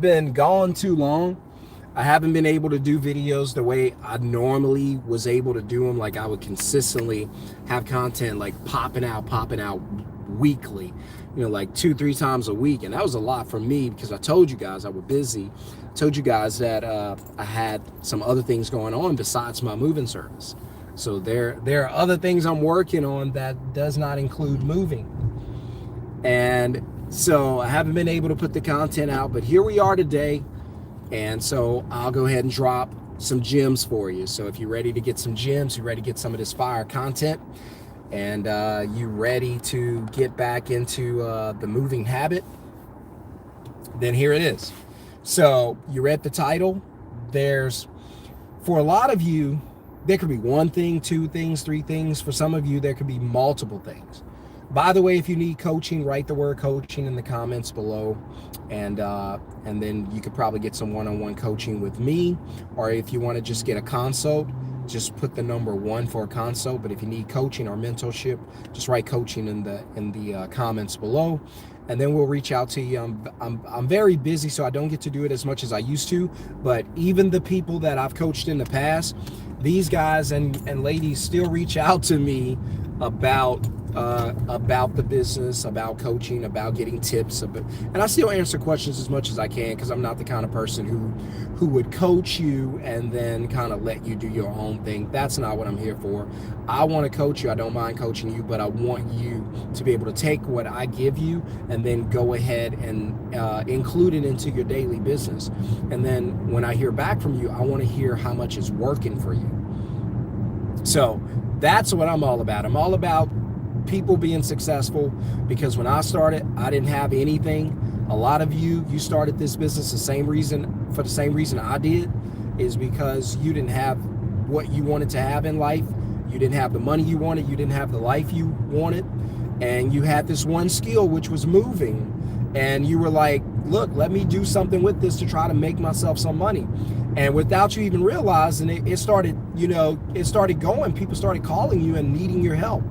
been gone too long. I haven't been able to do videos the way I normally was able to do them. Like I would consistently have content like popping out weekly, like 2, 3 times a week. And that was a lot for me because I told you guys I was busy. I told you guys that I had some other things going on besides my moving service. So there are other things I'm working on that does not include moving. And so I haven't been able to put the content out, but here we are today. And so I'll go ahead and drop some gems for you. So if you're ready to get some gems, you're ready to get some of this fire content, and you ready to get back into the moving habit, then here it is. So you read the title. For a lot of you, there could be one thing, two things, three things. For some of you, there could be multiple things. By the way, if you need coaching, write the word coaching in the comments below, and then you could probably get some one-on-one coaching with me. Or if you want to just get a consult, just put the number 1 for a consult. But if you need coaching or mentorship, just write coaching in the comments below, and then we'll reach out to you. I'm very busy, so I don't get to do it as much as I used to. But even the people that I've coached in the past, these guys and ladies still reach out to me about the business, about coaching, about getting tips, and I still answer questions as much as I can, because I'm not the kind of person who would coach you and then kind of let you do your own thing. That's not what I'm here for. I want to coach you. I don't mind coaching you, but I want you to be able to take what I give you and then go ahead and include it into your daily business. And then when I hear back from you, I want to hear how much is working for you. So that's what I'm all about. I'm all about people being successful, because when I started, I didn't have anything. A lot of you started this business for the same reason I did, is because you didn't have what you wanted to have in life. You didn't have the money you wanted. You didn't have the life you wanted. And you had this one skill, which was moving. And you were like, look, let me do something with this to try to make myself some money. And without you even realizing it, it started going. People started calling you and needing your help.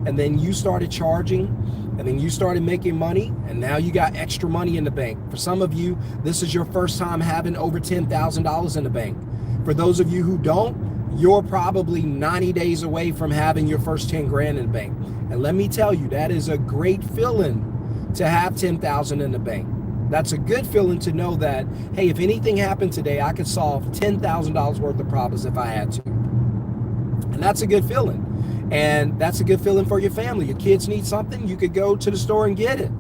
And then you started charging, and then you started making money, and now you got extra money in the bank. For some of you, this is your first time having over $10,000 in the bank. For those of you who don't, you're probably 90 days away from having your first 10 grand in the bank. And let me tell you, that is a great feeling to have 10,000 in the bank. That's a good feeling to know that, hey, if anything happened today, I could solve $10,000 worth of problems if I had to. And that's a good feeling. And that's a good feeling for your family. Your kids need something, you could go to the store and get it.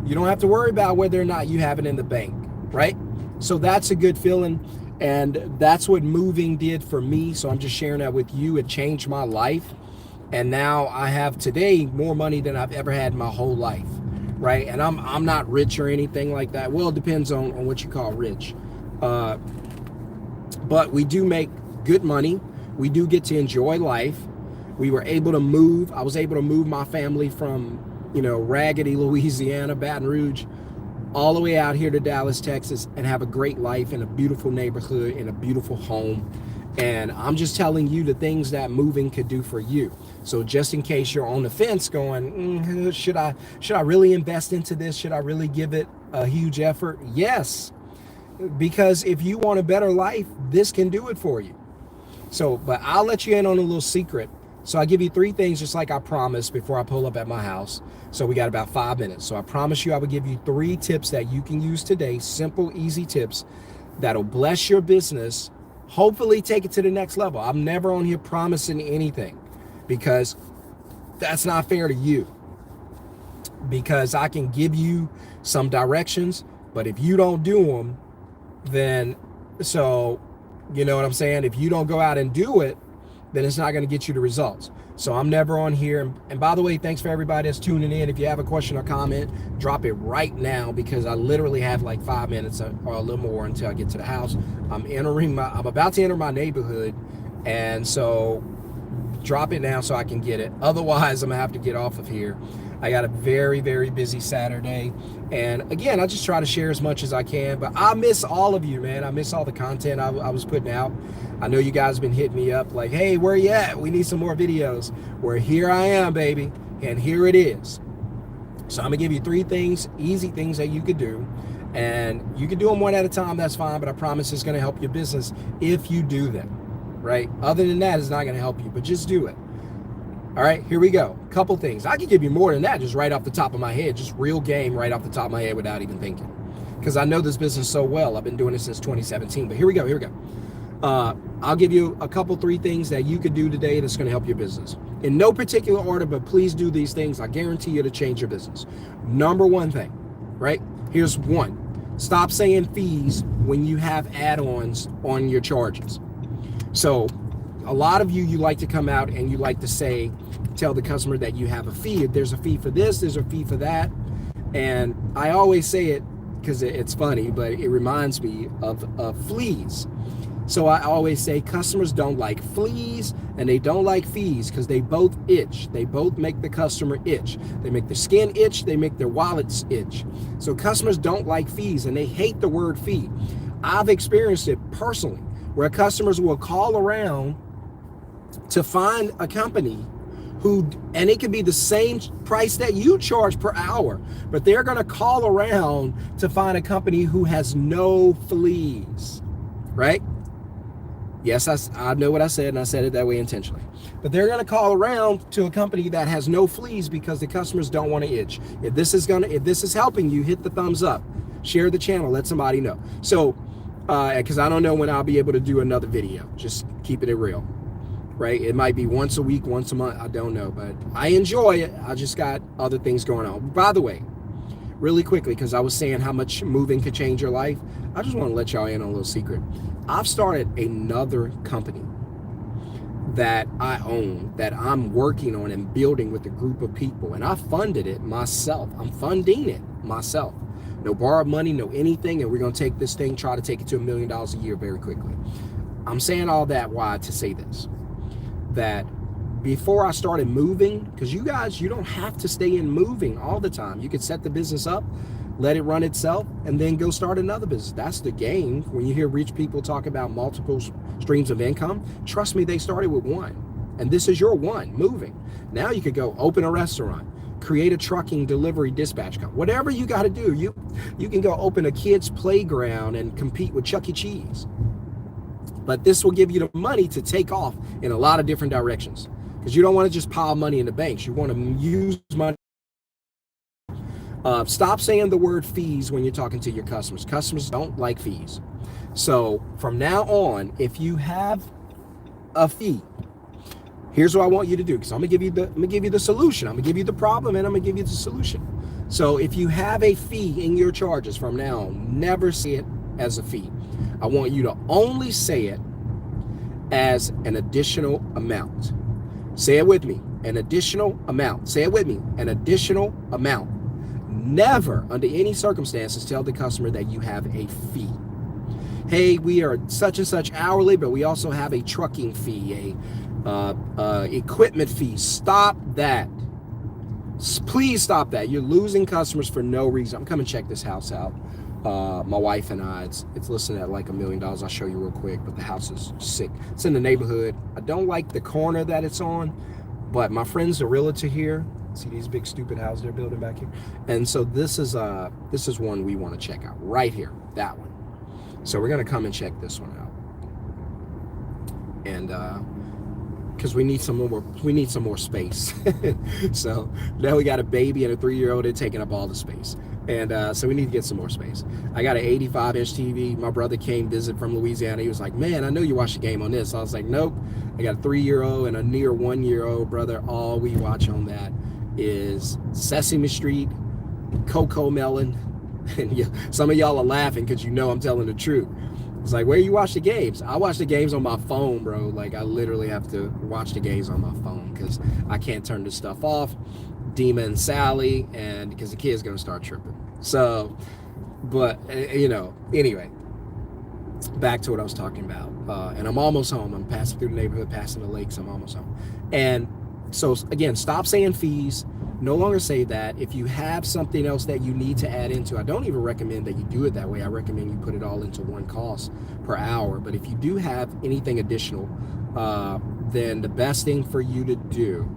You don't have to worry about whether or not you have it in the bank, right? So that's a good feeling. And that's what moving did for me. So I'm just sharing that with you. It changed my life. And now I have today more money than I've ever had in my whole life, right? And I'm not rich or anything like that. Well, it depends on what you call rich. But we do make good money. We do get to enjoy life. We were able to move. I was able to move my family from, raggedy Louisiana, Baton Rouge, all the way out here to Dallas, Texas, and have a great life in a beautiful neighborhood, in a beautiful home. And I'm just telling you the things that moving could do for you. So just in case you're on the fence going, should I really invest into this? Should I really give it a huge effort? Yes, because if you want a better life, this can do it for you. So, but I'll let you in on a little secret. So I give you 3 things, just like I promised before I pull up at my house. So we got about 5 minutes. So I promise you I would give you 3 tips that you can use today, simple, easy tips that'll bless your business, hopefully take it to the next level. I'm never on here promising anything, because that's not fair to you, because I can give you some directions, but if you don't do them, then, so, you know what I'm saying? If you don't go out and do it, then it's not going to get you the results. So I'm never on here. And by the way, thanks for everybody that's tuning in. If you have a question or comment, drop it right now, because I literally have like 5 minutes or a little more until I get to the house. I'm about to enter my neighborhood. And so drop it now so I can get it. Otherwise, I'm gonna have to get off of here. I got a very, very busy Saturday. And again, I just try to share as much as I can, but I miss all of you, man. I miss all the content I was putting out. I know you guys have been hitting me up like, hey, where you at? We need some more videos. Well, here I am, baby. And here it is. So I'm gonna give you 3 things, easy things that you could do. And you can do them one at a time, that's fine, but I promise it's going to help your business if you do them, right? Other than that, it's not going to help you, but just do it. All right, here we go. Couple things. I can give you more than that just right off the top of my head, just real game right off the top of my head without even thinking. Because I know this business so well. I've been doing it since 2017, but here we go. I'll give you a couple, 3 things that you could do today that's going to help your business. In no particular order, but please do these things. I guarantee you to change your business. Number 1 thing, right? Here's 1. Stop saying fees when you have add-ons on your charges. So a lot of you like to come out and you like to tell the customer that you have a fee. There's a fee for this, there's a fee for that. And I always say it because it's funny, but it reminds me of fleas. So I always say customers don't like fleas and they don't like fees because they both itch. They both make the customer itch. They make their skin itch, they make their wallets itch. So customers don't like fees and they hate the word fee. I've experienced it personally where customers will call around to find a company and it could be the same price that you charge per hour, but they're going to call around to find a company who has no fleas, right? Yes, I know what I said, and I said it that way intentionally. But they're going to call around to a company that has no fleas because the customers don't want to itch. If this is helping you, hit the thumbs up, share the channel, let somebody know. So, because I don't know when I'll be able to do another video. Just keeping it real, right? It might be once a week, once a month. I don't know, but I enjoy it. I just got other things going on. By the way, really quickly, because I was saying how much moving could change your life, I just want to let y'all in on a little secret. I've started another company that I own, that I'm working on and building with a group of people, and I funded it myself. I'm funding it myself. No borrowed money, no anything, and we're going to take this thing, try to take it to $1 million a year very quickly. I'm saying all that why to say this, that before I started moving, because you guys, you don't have to stay in moving all the time. You could set the business up, let it run itself, and then go start another business. That's the game. When you hear rich people talk about multiple streams of income, trust me, they started with one. And this is your one, moving. Now you could go open a restaurant, create a trucking delivery dispatch company. Whatever you got to do, you can go open a kid's playground and compete with Chuck E. Cheese. But this will give you the money to take off in a lot of different directions. Because you don't want to just pile money in the banks. You want to use money. Stop saying the word fees when you're talking to your customers. Customers don't like fees. So from now on, if you have a fee, here's what I want you to do. Because I'm gonna give you the solution. I'm gonna give you the problem, and I'm gonna give you the solution. So if you have a fee in your charges from now on, never say it as a fee. I want you to only say it as an additional amount. Say it with me, an additional amount. Say it with me, an additional amount. Never, under any circumstances, tell the customer that you have a fee. Hey, we are such and such hourly, but we also have a trucking fee, a equipment fee. Stop that. Please stop that. You're losing customers for no reason. I'm coming to check this house out. My wife and I, it's listed at like $1 million. I'll show you real quick, but the house is sick. It's in the neighborhood. I don't like the corner that it's on, but my friend's a realtor here. See these big stupid houses they're building back here? And so this is one we want to check out right here, that one. So we're gonna come and check this one out. And because we need some more space. So now we got a baby and a 3-year-old, they're taking up all the space. And so we need to get some more space. I got an 85-inch TV. My brother came visit from Louisiana. He was like, man, I know you watch the game on this. I was like, nope. I got a 3-year-old and a near 1-year-old brother. All we watch on that is Sesame Street, Coco Melon. And some of y'all are laughing because you know I'm telling the truth. It's like, where you watch the games? I watch the games on my phone, bro. Like, I literally have to watch the games on my phone because I can't turn this stuff off. Dima and Sally, and because the kid's gonna start tripping. So, but anyway, back to what I was talking about. And I'm almost home. I'm passing through the neighborhood, passing the lakes. I'm almost home. And so again, stop saying fees. No longer say that. If you have something else that you need to add into, I don't even recommend that you do it that way. I recommend you put it all into one cost per hour. But if you do have anything additional, then the best thing for you to do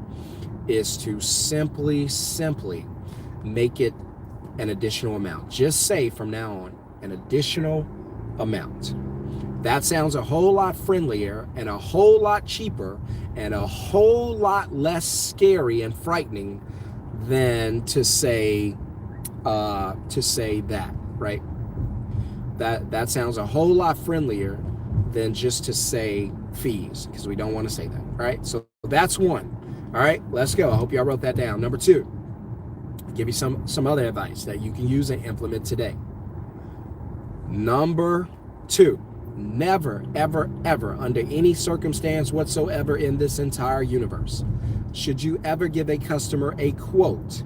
is to simply make it an additional amount. Just say from now on, an additional amount. That sounds a whole lot friendlier and a whole lot cheaper and a whole lot less scary and frightening than to say that, right? That sounds a whole lot friendlier than just to say fees, because we don't want to say that. All right, so that's one. All right, let's go. I hope y'all wrote that down. Number two, I'll give you some other advice that you can use and implement today. Number two, never, ever, ever, under any circumstance whatsoever in this entire universe, should you ever give a customer a quote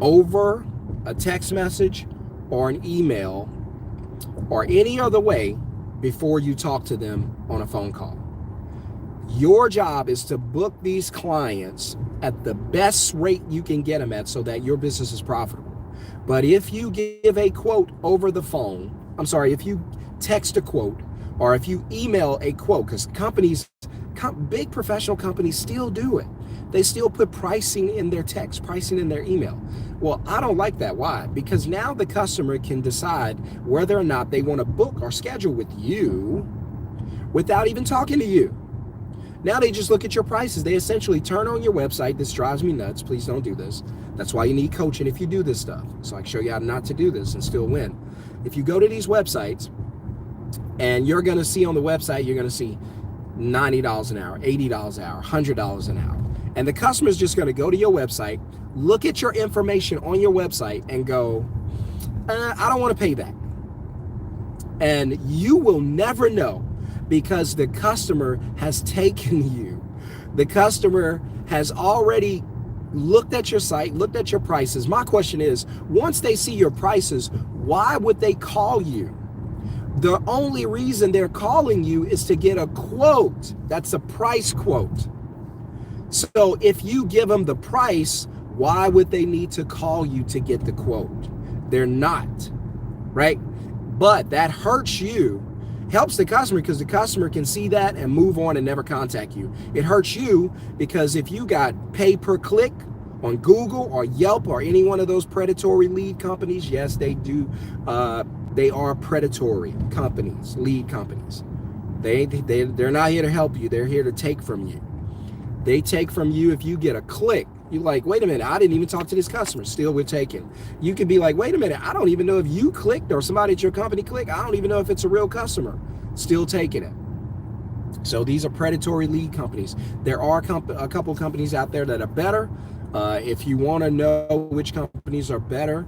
over a text message or an email or any other way before you talk to them on a phone call. Your job is to book these clients at the best rate you can get them at so that your business is profitable. But if you give a quote over the phone, if you text a quote or if you email a quote, because big professional companies still do it. They still put pricing in their text, pricing in their email. Well, I don't like that. Why? Because now the customer can decide whether or not they want to book or schedule with you without even talking to you. Now they just look at your prices. They essentially turn on your website. This drives me nuts. Please don't do this. That's why you need coaching if you do this stuff. So I can show you how not to do this and still win. If you go to these websites and you're going to see on the website, you're going to see $90 an hour, $80 an hour, $100 an hour. And the customer is just going to go to your website, look at your information on your website and go, I don't want to pay that. And you will never know, because the customer has taken you. The customer has already looked at your site, looked at your prices. My question is, once they see your prices, why would they call you? The only reason they're calling you is to get a quote. That's a price quote. So if you give them the price, why would they need to call you to get the quote? They're not, right? But that hurts you. Helps the customer because the customer can see that and move on and never contact you. It hurts you because if you got pay per click on Google or Yelp or any one of those predatory lead companies, yes, they do. They are predatory companies, lead companies. They're not here to help you. They're here to take from you. They take from you if you get a click. You're like, wait a minute, I didn't even talk to this customer. Still, we're taking. You could be like, wait a minute, I don't even know if you clicked or somebody at your company clicked. I don't even know if it's a real customer. Still taking it. So these are predatory lead companies. There are a couple companies out there that are better. If you want to know which companies are better,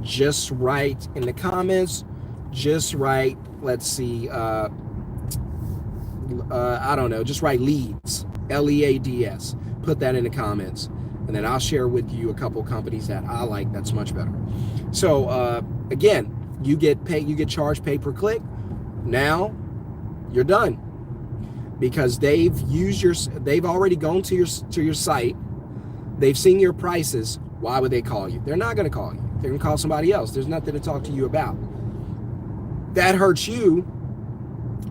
just write in the comments. Just write, let's see, I don't know, just write leads, LEADS. Put that in the comments, and then I'll share with you a couple companies that I like that's much better. So again, you get charged pay per click. Now you're done, because they've already gone to your site. They've seen your prices. Why would they call you? They're not going to call you. They're going to call somebody else. There's nothing to talk to you about. That hurts you,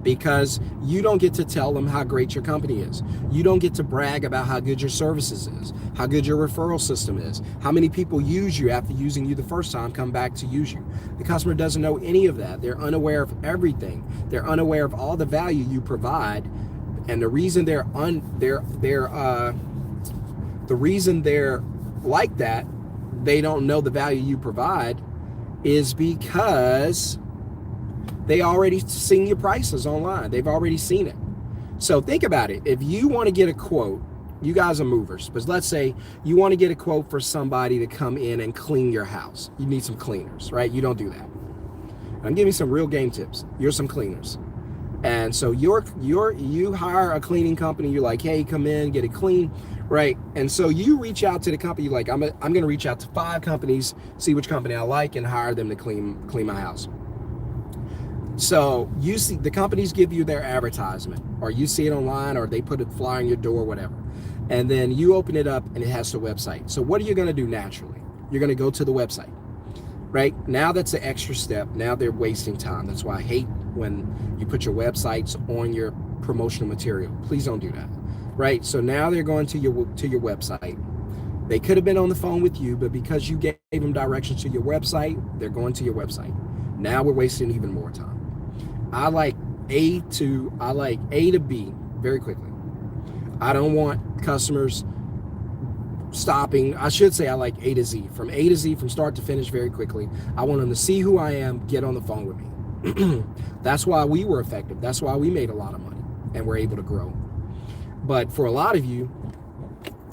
because you don't get to tell them how great your company is. You don't get to brag about how good your services is, how good your referral system is, how many people use you after using you the first time, come back to use you. The customer doesn't know any of that. They're unaware of everything. They're unaware of all the value you provide. And the reason they're like that, they don't know the value you provide, is because they already seen your prices online. They've already seen it. So think about it. If you want to get a quote, you guys are movers, but let's say you want to get a quote for somebody to come in and clean your house. You need some cleaners, right? You don't do that. I'm giving you some real game tips. You're some cleaners. And so you hire a cleaning company. You're like, hey, come in, get it clean, right? And so you reach out to the company. You're like, I'm going to reach out to 5 companies, see which company I like, and hire them to clean my house. So you see the companies give you their advertisement, or you see it online, or they put a flyer on your door, whatever. And then you open it up and it has the website. So what are you going to do naturally? You're going to go to the website, right? Now that's an extra step. Now they're wasting time. That's why I hate when you put your websites on your promotional material. Please don't do that, right? So now they're going to your website. They could have been on the phone with you, but because you gave them directions to your website, they're going to your website. Now we're wasting even more time. I like A to B very quickly. I don't want customers stopping. I should say I like A to Z, from A to Z, from start to finish very quickly. I want them to see who I am, get on the phone with me. That's why we were effective. That's why we made a lot of money and we're able to grow. But for a lot of you,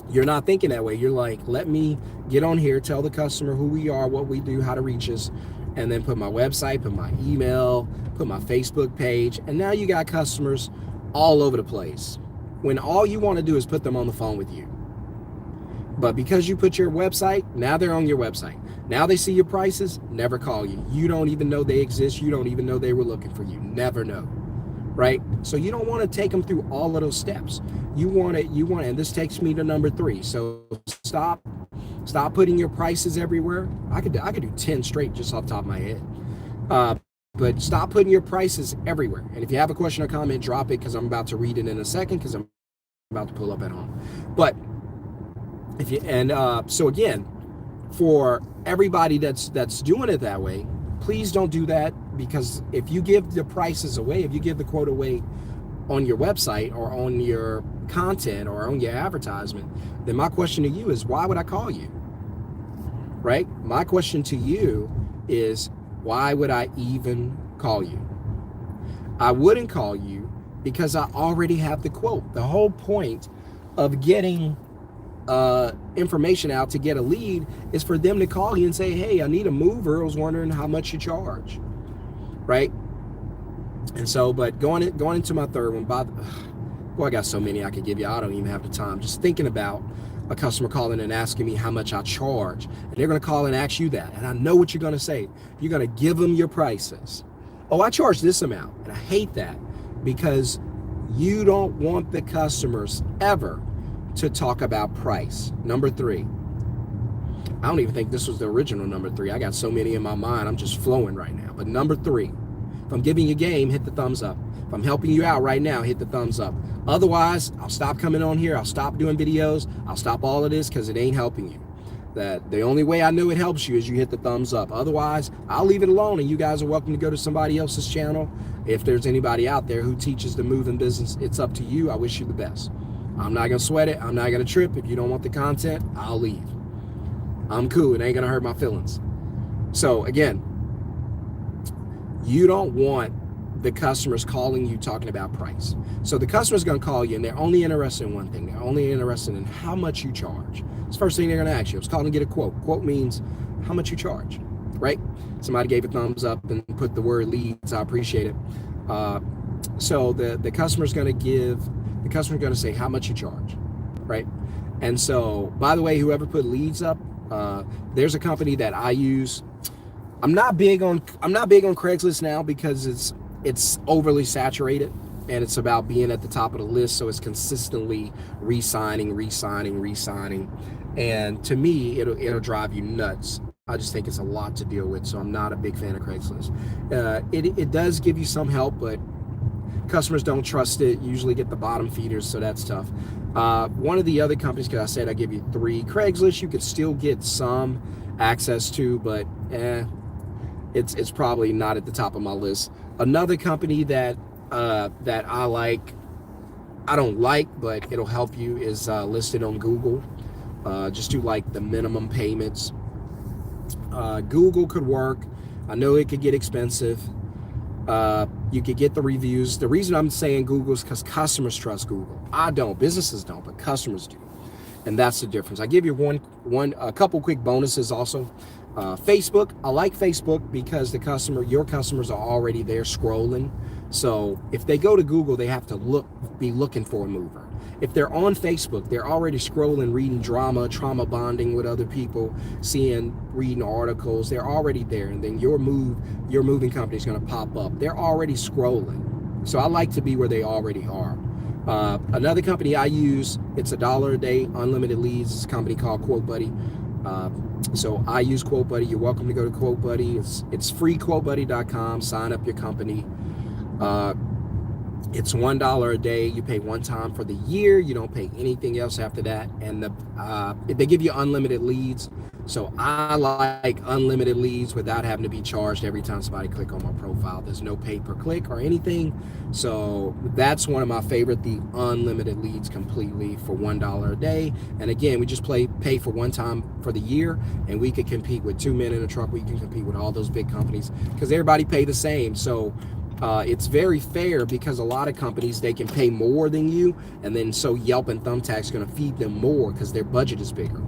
you're not thinking that way. You're like, let me get on here, tell the customer who we are, what we do, how to reach us, and then put my website, put my email, put my Facebook page, and now you got customers all over the place, when all you want to do is put them on the phone with you. But because you put your website, now they're on your website. Now they see your prices, never call you. You don't even know they exist. You don't even know they were looking for you. Never know, right? So you don't want to take them through all of those steps. You want it, and this takes me to number 3. So stop putting your prices everywhere. I could do 10 straight just off the top of my head. But stop putting your prices everywhere. And if you have a question or comment, drop it, because I'm about to read it in a second, because I'm about to pull up at home. But if you, so again, for everybody that's doing it that way, please don't do that, because if you give the prices away, if you give the quote away on your website or on your content or on your advertisement, then my question to you is, why would I call you? Right? My question to you is, why would I even call you? I wouldn't call you because I already have the quote. The whole point of getting information out to get a lead is for them to call you and say, hey, I need a mover. I was wondering how much you charge, right? And so, but going into my third one, boy, I got so many I could give you. I don't even have the time. Just thinking about a customer calling and asking me how much I charge, and they're going to call and ask you that, and I know what you're going to say. You're going to give them your prices. Oh, I charge this amount, and I hate that, because you don't want the customers ever to talk about price. Number 3. I don't even think this was the original number 3. I got so many in my mind, I'm just flowing right now. But number 3, if I'm giving you game, hit the thumbs up. If I'm helping you out right now, hit the thumbs up. Otherwise, I'll stop coming on here. I'll stop doing videos. I'll stop all of this, because it ain't helping you. That the only way I know it helps you is you hit the thumbs up. Otherwise, I'll leave it alone, and you guys are welcome to go to somebody else's channel. If there's anybody out there who teaches the moving business, it's up to you. I wish you the best. I'm not gonna sweat it. I'm not gonna trip. If you don't want the content, I'll leave. I'm cool. It ain't gonna hurt my feelings. So again, you don't want the customers calling you talking about price. So the customer's gonna call you, and they're only interested in one thing. They're only interested in how much you charge. It's the first thing they're gonna ask you. It's calling to get a quote. Quote means how much you charge, right? Somebody gave a thumbs up and put the word leads. I appreciate it. So the customer's gonna say how much you charge, right? And so, by the way, whoever put leads up, there's a company that I use. I'm not big on Craigslist now, because it's overly saturated, and it's about being at the top of the list, so it's consistently re-signing, and to me, it'll drive you nuts. I just think it's a lot to deal with, so I'm not a big fan of Craigslist. It does give you some help, but customers don't trust it, usually get the bottom feeders, so that's tough. One of the other companies, because I said I give you 3, Craigslist you could still get some access to, but it's probably not at the top of my list. Another company that I don't like, but it'll help you, is listed on Google. Just do like the minimum payments. Google could work. I know it could get expensive. You could get the reviews. The reason I'm saying Google is because customers trust Google. I don't, businesses don't, but customers do. And that's the difference. I give you a couple quick bonuses also. Facebook, I like Facebook because your customers are already there scrolling. So if they go to Google, they have to be looking for a mover. If they're on Facebook, they're already scrolling, reading trauma bonding with other people, reading articles. They're already there, and then your moving company is going to pop up. They're already scrolling. So I like to be where they already are. Another company I use, it's $1 a day, unlimited leads. It's a company called Quote Buddy. So I use Quote Buddy. You're welcome to go to Quote Buddy. It's free, quotebuddy.com. Sign up your company. It's $1 a day. You pay one time for the year. You don't pay anything else after that. And they give you unlimited leads. So I like unlimited leads without having to be charged every time somebody click on my profile. There's no pay per click or anything. So that's one of my favorite, the unlimited leads completely for $1 a day. And again, we just pay for one time for the year, and we could compete with Two Men in a Truck. We can compete with all those big companies because everybody pay the same. So it's very fair because a lot of companies, they can pay more than you, and then so Yelp and Thumbtack's going to feed them more because their budget is bigger.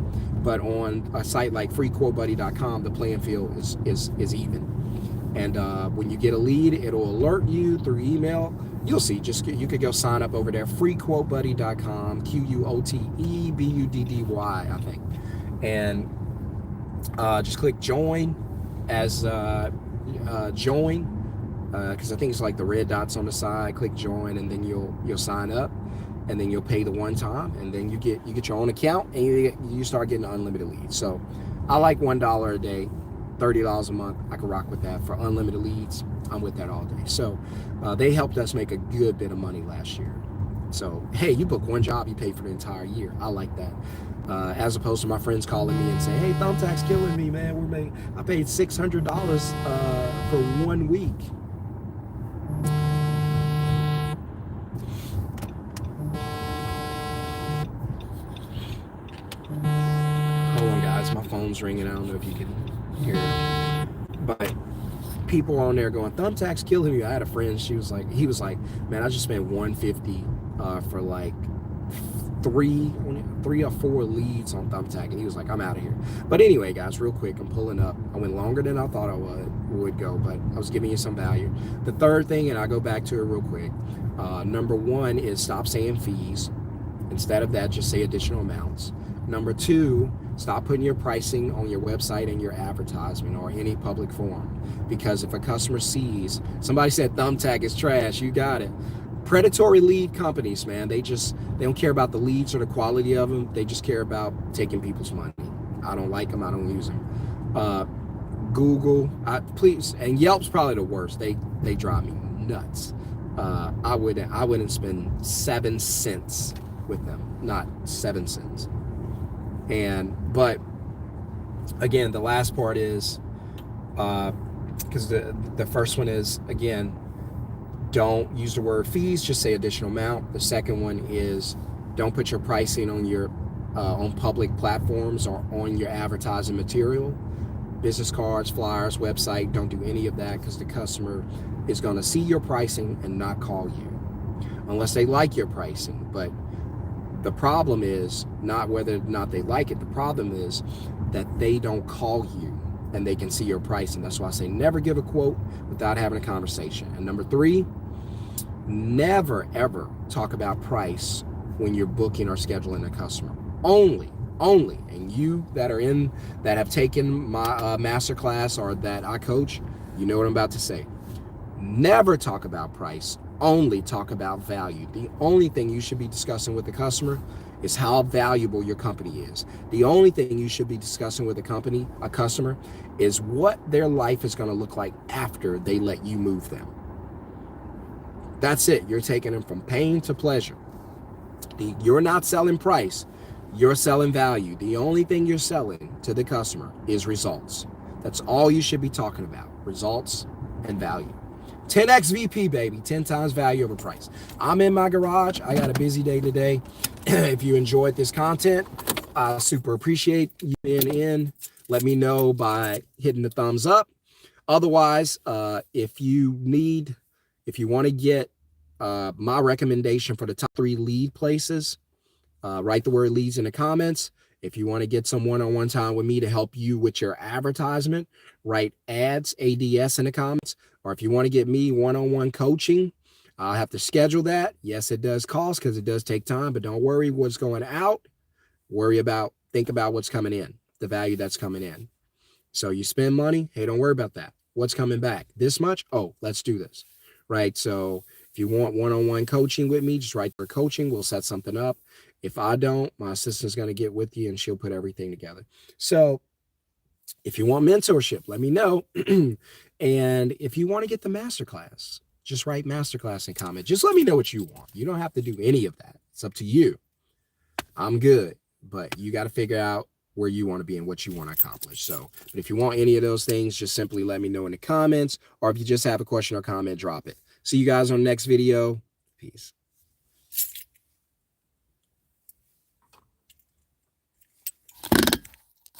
But on a site like freequotebuddy.com, the playing field is even. And when you get a lead, it'll alert you through email. You'll see, you could go sign up over there, freequotebuddy.com, QUOTEBUDDY, I think. And just click join as join. Because I think it's like the red dots on the side. Click join, and then you'll sign up, and then you'll pay the one time, and then you get your own account, and you start getting unlimited leads. So I like $1 a day, $30 a month. I can rock with that for unlimited leads. I'm with that all day. So they helped us make a good bit of money last year. So hey, you book one job, you pay for the entire year. I like that. As opposed to my friends calling me and saying, "Hey, Thumbtack's killing me, man. I paid $600 for 1 week." Hold on, guys. My phone's ringing. I don't know if you can hear it, but people on there going, "Thumbtack's killing me." I had a friend. He was like, "Man, I just spent $150 for like three or four leads on Thumbtack," and he was like, "I'm out of here." But anyway, guys, real quick, I'm pulling up. I went longer than I thought I would go, but I was giving you some value. The third thing, and I'll go back to it real quick. Number one is stop saying fees. Instead of that, just say additional amounts. Number two, stop putting your pricing on your website and your advertisement or any public forum. Because if a customer sees, somebody said Thumbtack is trash, you got it. Predatory lead companies, man, they don't care about the leads or the quality of them. They just care about taking people's money. I don't like them. I don't use them. Google, please, and Yelp's probably the worst. They drive me nuts. I wouldn't spend 7 cents with them, not 7 cents. But again, the last part is, because the first one is, again, don't use the word fees, just say additional amount. The second one is, don't put your pricing on your on public platforms or on your advertising material, business cards, flyers, website. Don't do any of that, because the customer is going to see your pricing and not call you unless they like your pricing. But the problem is not whether or not they like it. The problem is that they don't call you and they can see your pricing. That's why I say never give a quote without having a conversation. And number three, never ever talk about price when you're booking or scheduling a customer. Only, and you that have taken my masterclass or that I coach, you know what I'm about to say. Never talk about price. Only talk about value. The only thing you should be discussing with the customer is how valuable your company is. The only thing you should be discussing with a customer, is what their life is going to look like after they let you move them. That's it. You're taking them from pain to pleasure. You're not selling price. You're selling value. The only thing you're selling to the customer is results. That's all you should be talking about. Results and value. 10x VP, baby. 10 times value over price. I'm in my garage. I got a busy day today. If you enjoyed this content, I super appreciate you being in. Let me know by hitting the thumbs up. Otherwise, if you want to get my recommendation for the top 3 lead places, write the word leads in the comments. If you want to get some one-on-one time with me to help you with your advertisement, write ads, ADS, in the comments. Or if you want to get me one-on-one coaching, I'll have to schedule that. Yes, it does cost because it does take time, but don't worry what's going out. Think about what's coming in, the value that's coming in. So you spend money, hey, don't worry about that. What's coming back? This much? Oh, let's do this, right? So if you want one-on-one coaching with me, just write for coaching. We'll set something up. If I don't, my assistant's going to get with you and she'll put everything together. So if you want mentorship, let me know. And if you want to get the masterclass, just write masterclass and comment. Just let me know what you want. You don't have to do any of that. It's up to you. I'm good, but you got to figure out where you want to be and what you want to accomplish. So, but if you want any of those things, just simply let me know in the comments, or if you just have a question or comment, drop it. See you guys on the next video. Peace.